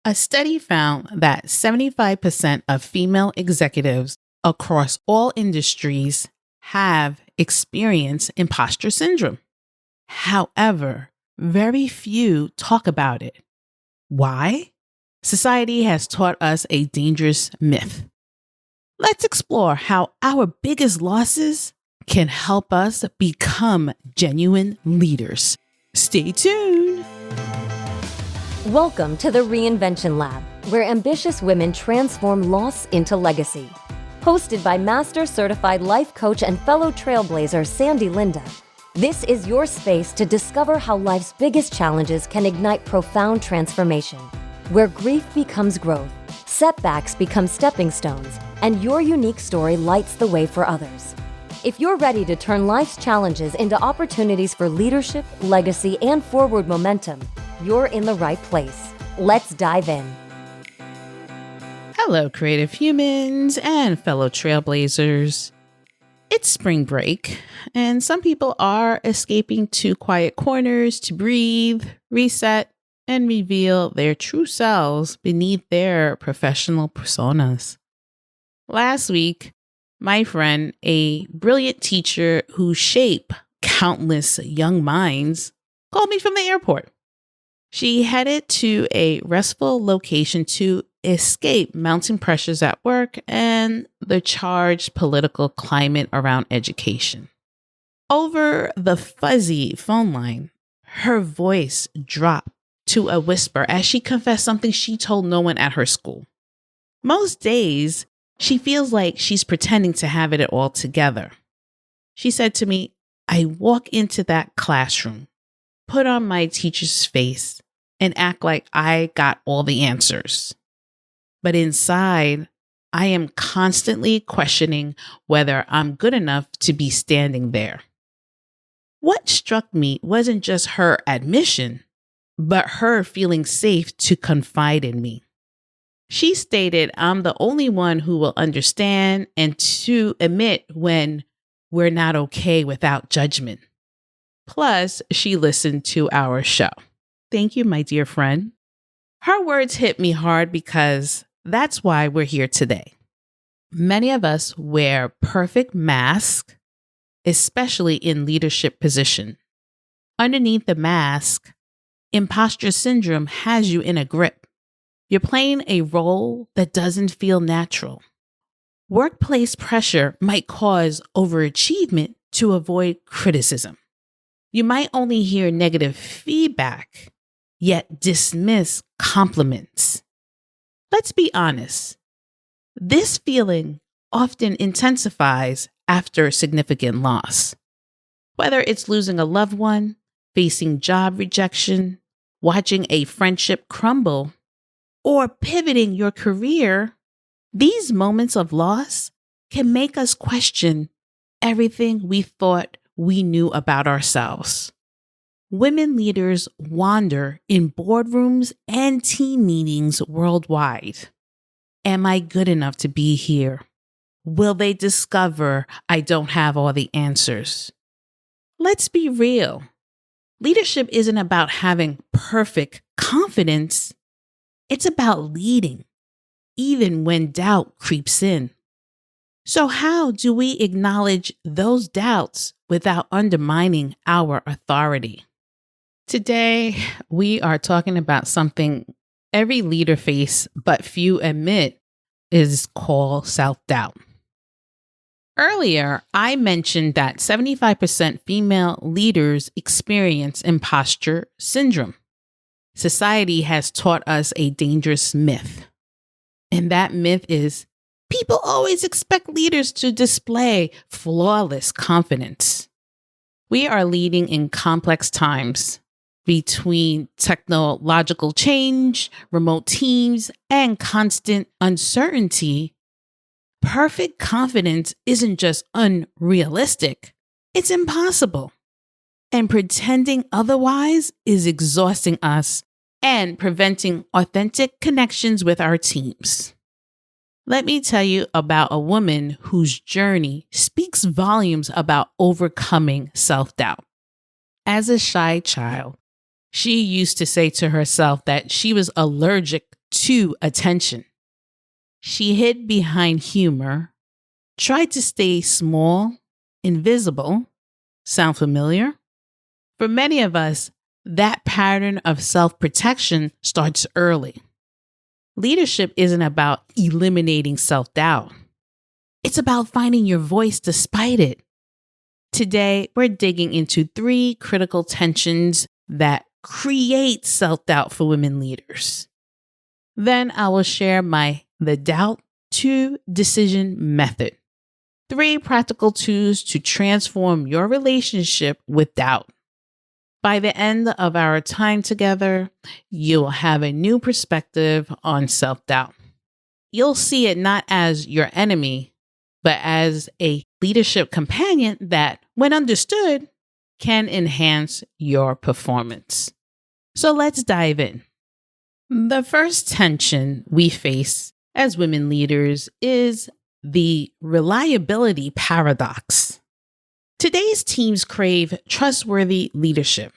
A study found that 75% of female executives across all industries have experienced imposter syndrome. However, very few talk about it. Why? Society has taught us a dangerous myth. Let's explore how our biggest losses can help us become genuine leaders. Stay tuned. Welcome to the Reinvention Lab, where ambitious women transform loss into legacy. Hosted by Master Certified Life Coach and fellow trailblazer Sandy Linda, this is your space to discover how life's biggest challenges can ignite profound transformation, where grief becomes growth, setbacks become stepping stones, and your unique story lights the way for others. If you're ready to turn life's challenges into opportunities for leadership, legacy, and forward momentum, you're in the right place. Let's dive in. Hello, creative humans and fellow trailblazers. It's spring break, and some people are escaping to quiet corners to breathe, reset, and reveal their true selves beneath their professional personas. Last week, my friend, a brilliant teacher who shaped countless young minds, called me from the airport. She headed to a restful location to escape mounting pressures at work and the charged political climate around education. Over the fuzzy phone line, her voice dropped to a whisper as she confessed something she told no one at her school. Most days, she feels like she's pretending to have it all together. She said to me, I walk into that classroom, put on my teacher's face, and act like I got all the answers. But inside, I am constantly questioning whether I'm good enough to be standing there. What struck me wasn't just her admission, but her feeling safe to confide in me. She stated I'm the only one who will understand and to admit when we're not okay without judgment. Plus, she listened to our show. Thank you, my dear friend. Her words hit me hard because that's why we're here today. Many of us wear perfect masks, especially in leadership position. Underneath the mask, imposter syndrome has you in a grip. You're playing a role that doesn't feel natural. Workplace pressure might cause overachievement to avoid criticism. You might only hear negative feedback, yet dismiss compliments. Let's be honest. This feeling often intensifies after significant loss. Whether it's losing a loved one, facing job rejection, watching a friendship crumble, or pivoting your career, these moments of loss can make us question everything we thought we knew about ourselves. Women leaders wander in boardrooms and team meetings worldwide. Am I good enough to be here? Will they discover I don't have all the answers? Let's be real. Leadership isn't about having perfect confidence. It's about leading, even when doubt creeps in. So how do we acknowledge those doubts without undermining our authority? Today, we are talking about something every leader faces, but few admit is called self-doubt. Earlier, I mentioned that 75% female leaders experience imposter syndrome. Society has taught us a dangerous myth. And that myth is people always expect leaders to display flawless confidence. We are leading in complex times. Between technological change, remote teams, and constant uncertainty, perfect confidence isn't just unrealistic, it's impossible. And pretending otherwise is exhausting us and preventing authentic connections with our teams. Let me tell you about a woman whose journey speaks volumes about overcoming self-doubt. As a shy child, she used to say to herself that she was allergic to attention. She hid behind humor, tried to stay small, invisible. Sound familiar? For many of us, that pattern of self-protection starts early. Leadership isn't about eliminating self-doubt. It's about finding your voice despite it. Today, we're digging into 3 critical tensions that create self-doubt for women leaders. Then I will share the doubt to decision method. 3 practical tools to transform your relationship with doubt. By the end of our time together, you'll have a new perspective on self-doubt. You'll see it not as your enemy, but as a leadership companion that, when understood, can enhance your performance. So let's dive in. The first tension we face as women leaders is the reliability paradox. Today's teams crave trustworthy leadership.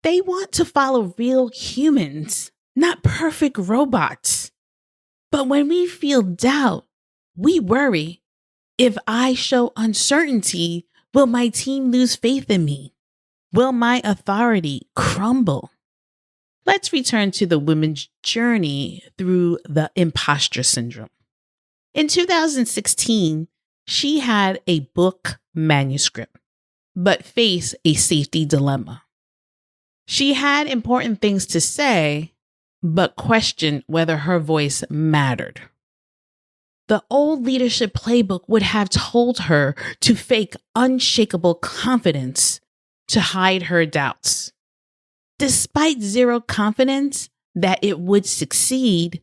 They want to follow real humans, not perfect robots. But when we feel doubt, we worry. If I show uncertainty, will my team lose faith in me? Will my authority crumble? Let's return to the women's journey through the imposter syndrome. In 2016, she had a book manuscript, but faced a safety dilemma. She had important things to say, but questioned whether her voice mattered. The old leadership playbook would have told her to fake unshakable confidence to hide her doubts. Despite zero confidence that it would succeed,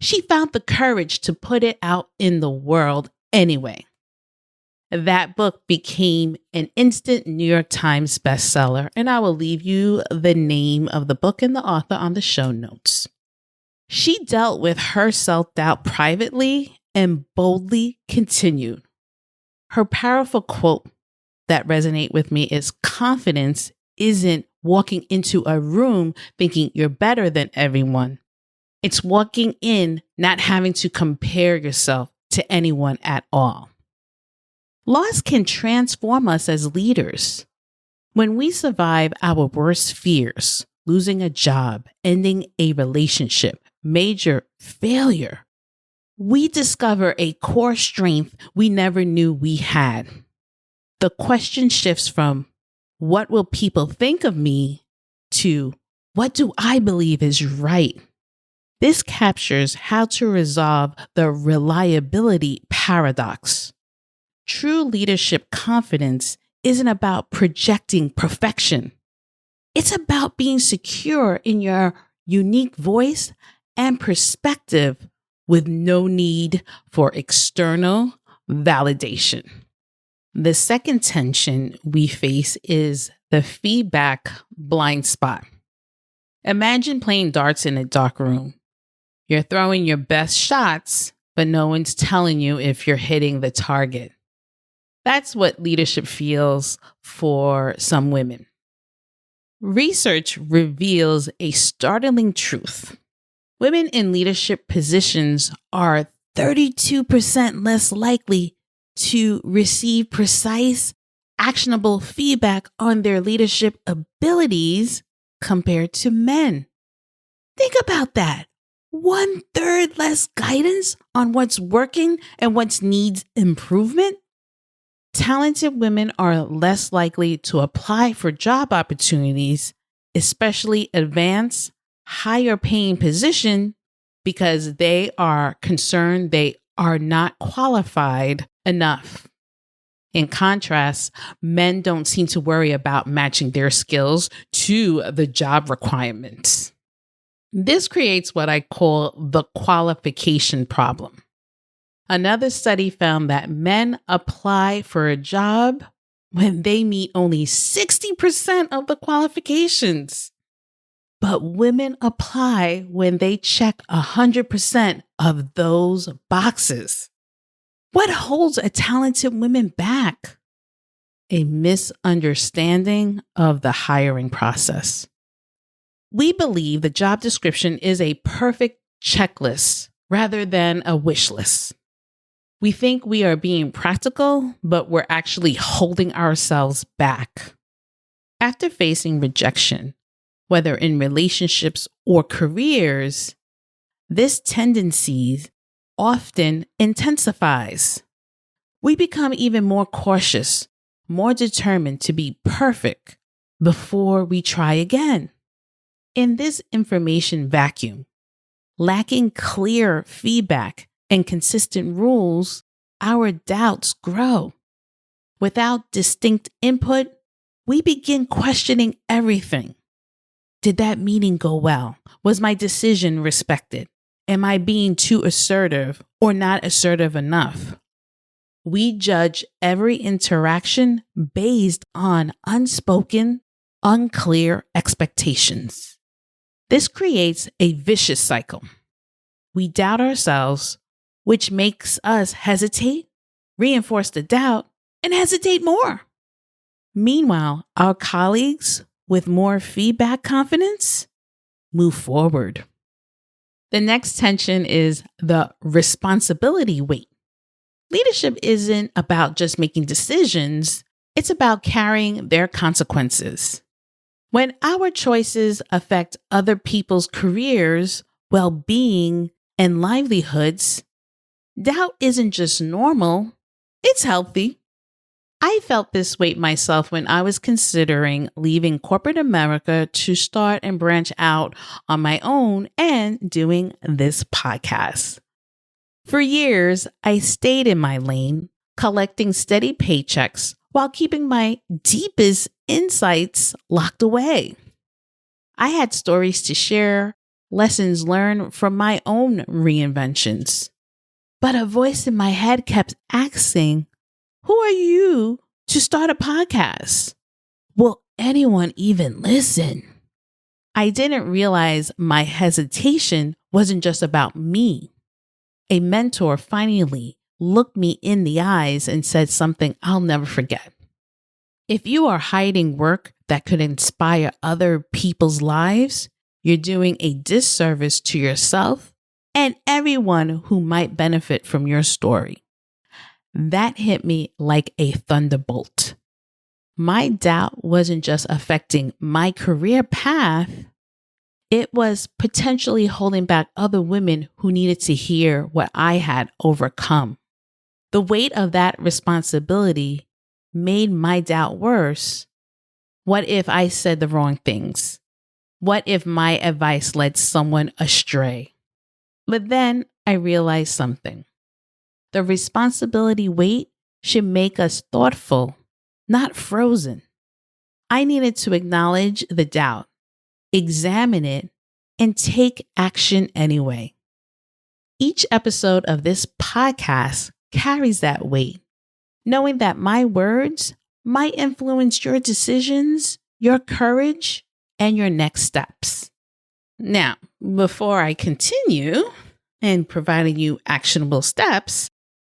she found the courage to put it out in the world anyway. That book became an instant New York Times bestseller, and I will leave you the name of the book and the author on the show notes. She dealt with her self-doubt privately and boldly continued. Her powerful quote that resonates with me is, "Confidence isn't walking into a room thinking you're better than everyone. It's walking in not having to compare yourself to anyone at all." Loss can transform us as leaders. When we survive our worst fears, losing a job, ending a relationship, major failure, we discover a core strength we never knew we had. The question shifts from, "What will people think of me?" to, "What do I believe is right?" This captures how to resolve the reliability paradox. True leadership confidence isn't about projecting perfection. It's about being secure in your unique voice and perspective with no need for external validation. The second tension we face is the feedback blind spot. Imagine playing darts in a dark room. You're throwing your best shots, but no one's telling you if you're hitting the target. That's what leadership feels for some women. Research reveals a startling truth. Women in leadership positions are 32% less likely to receive precise, actionable feedback on their leadership abilities compared to men. Think about that. 1/3 less guidance on what's working and what needs improvement. Talented women are less likely to apply for job opportunities, especially advanced, higher paying position, because they are concerned they are not qualified enough. In contrast, men don't seem to worry about matching their skills to the job requirements. This creates what I call the qualification problem. Another study found that men apply for a job when they meet only 60% of the qualifications. But women apply when they check 100% of those boxes. What holds a talented woman back? A misunderstanding of the hiring process. We believe the job description is a perfect checklist rather than a wish list. We think we are being practical, but we're actually holding ourselves back. After facing rejection, whether in relationships or careers, this tendency often intensifies. We become even more cautious, more determined to be perfect before we try again. In this information vacuum, lacking clear feedback and consistent rules, our doubts grow. Without distinct input, we begin questioning everything. Did that meeting go well? Was my decision respected? Am I being too assertive or not assertive enough? We judge every interaction based on unspoken, unclear expectations. This creates a vicious cycle. We doubt ourselves, which makes us hesitate, reinforce the doubt, and hesitate more. Meanwhile, our colleagues with more feedback confidence move forward. The next tension is the responsibility weight. Leadership isn't about just making decisions, it's about carrying their consequences. When our choices affect other people's careers, well-being, and livelihoods, doubt isn't just normal, it's healthy. I felt this weight myself when I was considering leaving corporate America to start and branch out on my own and doing this podcast. For years, I stayed in my lane, collecting steady paychecks while keeping my deepest insights locked away. I had stories to share, lessons learned from my own reinventions. But a voice in my head kept asking, who are you to start a podcast? Will anyone even listen? I didn't realize my hesitation wasn't just about me. A mentor finally looked me in the eyes and said something I'll never forget. If you are hiding work that could inspire other people's lives, you're doing a disservice to yourself and everyone who might benefit from your story. That hit me like a thunderbolt. My doubt wasn't just affecting my career path, it was potentially holding back other women who needed to hear what I had overcome. The weight of that responsibility made my doubt worse. What if I said the wrong things? What if my advice led someone astray? But then I realized something. The responsibility weight should make us thoughtful, not frozen. I needed to acknowledge the doubt, examine it, and take action anyway. Each episode of this podcast carries that weight, knowing that my words might influence your decisions, your courage, and your next steps. Now, before I continue in providing you actionable steps,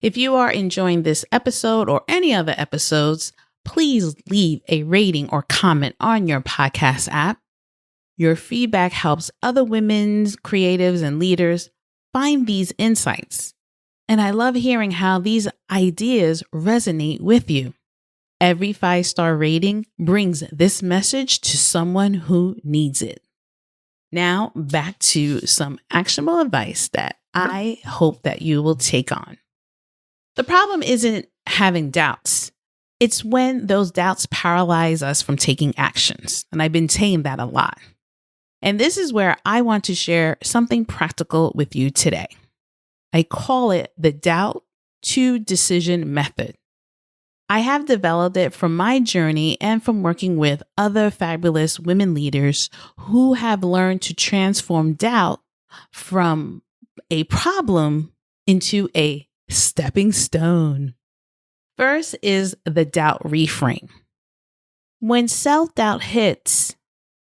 if you are enjoying this episode or any other episodes, please leave a rating or comment on your podcast app. Your feedback helps other women, creatives, and leaders find these insights. And I love hearing how these ideas resonate with you. Every 5-star rating brings this message to someone who needs it. Now, back to some actionable advice that I hope that you will take on. The problem isn't having doubts. It's when those doubts paralyze us from taking actions. And I've been saying that a lot. And this is where I want to share something practical with you today. I call it the doubt to decision method. I have developed it from my journey and from working with other fabulous women leaders who have learned to transform doubt from a problem into a stepping stone. First is the doubt reframe. When self-doubt hits,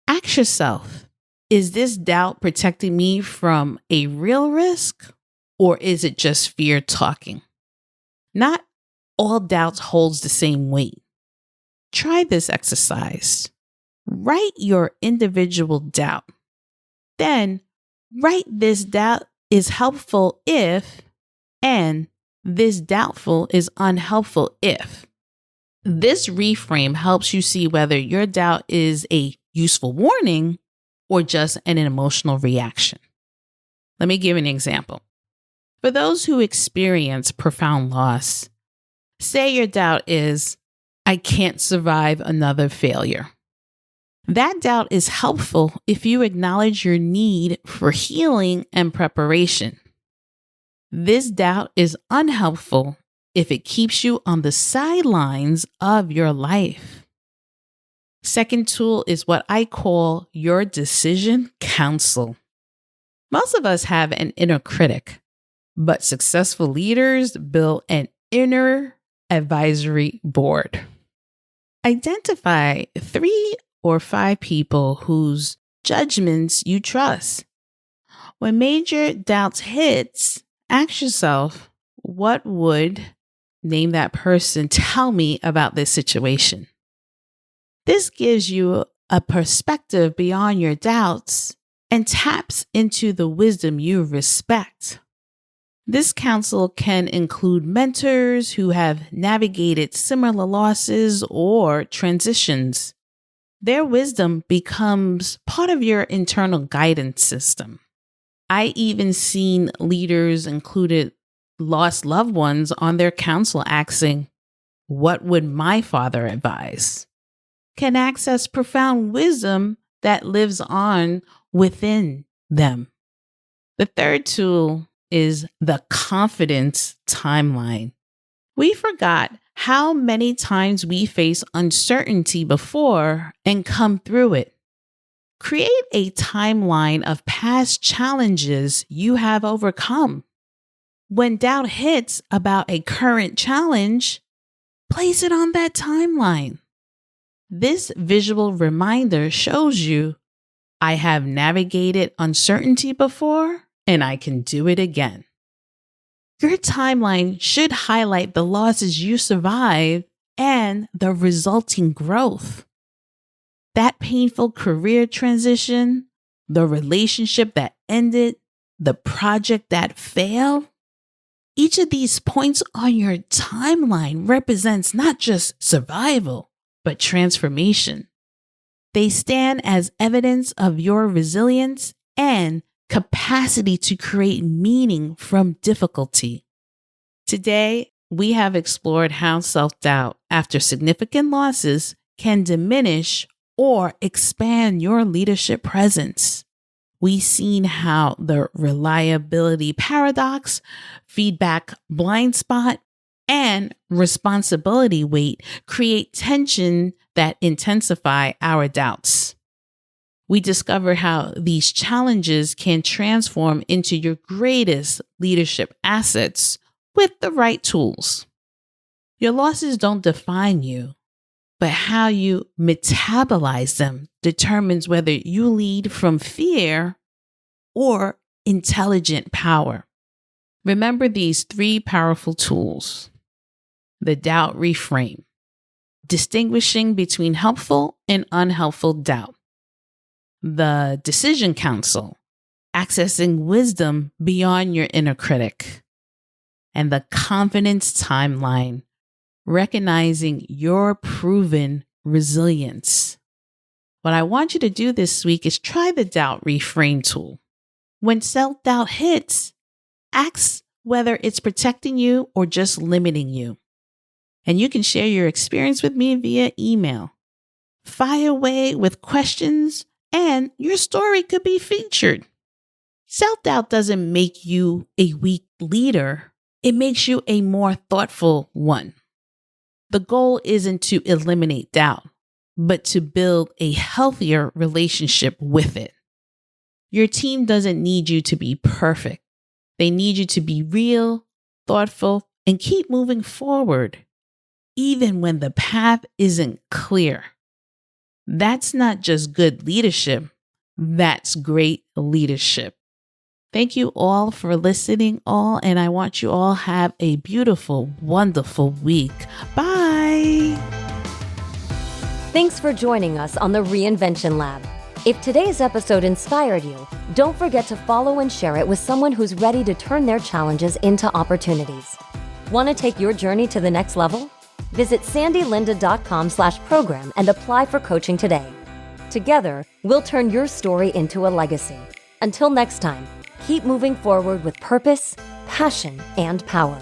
ask yourself, is this doubt protecting me from a real risk, or is it just fear talking? Not all doubts holds the same weight. Try this exercise. Write your individual doubt. Then Write this doubt is helpful if, and this doubtful is unhelpful if. This reframe helps you see whether your doubt is a useful warning or just an emotional reaction. Let me give an example. For those who experience profound loss, say your doubt is, I can't survive another failure. That doubt is helpful if you acknowledge your need for healing and preparation. This doubt is unhelpful if it keeps you on the sidelines of your life. Second tool is what I call your decision council. Most of us have an inner critic, but successful leaders build an inner advisory board. Identify 3 or 5 people whose judgments you trust. When major doubts hits, ask yourself, what would name that person tell me about this situation? This gives you a perspective beyond your doubts and taps into the wisdom you respect. This counsel can include mentors who have navigated similar losses or transitions. Their wisdom becomes part of your internal guidance system. I even seen leaders included lost loved ones on their counsel asking, what would my father advise? Can access profound wisdom that lives on within them. The third tool is the confidence timeline. We forgot how many times we face uncertainty before and come through it. Create a timeline of past challenges you have overcome. When doubt hits about a current challenge, place it on that timeline. This visual reminder shows you, I have navigated uncertainty before and I can do it again. Your timeline should highlight the losses you survived and the resulting growth. That painful career transition, the relationship that ended, the project that failed. Each of these points on your timeline represents not just survival, but transformation. They stand as evidence of your resilience and capacity to create meaning from difficulty. Today, we have explored how self-doubt after significant losses can diminish or expand your leadership presence. We've seen how the reliability paradox, feedback blind spot, and responsibility weight create tension that intensify our doubts. We discover how these challenges can transform into your greatest leadership assets with the right tools. Your losses don't define you, but how you metabolize them determines whether you lead from fear or intelligent power. Remember these 3 powerful tools. The doubt reframe, distinguishing between helpful and unhelpful doubt. The decision council, accessing wisdom beyond your inner critic. And the confidence timeline, recognizing your proven resilience. What I want you to do this week is try the doubt reframe tool. When self-doubt hits, ask whether it's protecting you or just limiting you. And you can share your experience with me via email. Fire away with questions and your story could be featured. Self-doubt doesn't make you a weak leader. It makes you a more thoughtful one. The goal isn't to eliminate doubt, but to build a healthier relationship with it. Your team doesn't need you to be perfect. They need you to be real, thoughtful, and keep moving forward, even when the path isn't clear. That's not just good leadership, that's great leadership. Thank you all for listening and I want you all have a beautiful, wonderful week. Bye. Thanks for joining us on the Reinvention Lab. If today's episode inspired you, don't forget to follow and share it with someone who's ready to turn their challenges into opportunities. Want to take your journey to the next level? Visit sandylinda.com/program and apply for coaching today. Together, we'll turn your story into a legacy. Until next time, keep moving forward with purpose, passion, and power.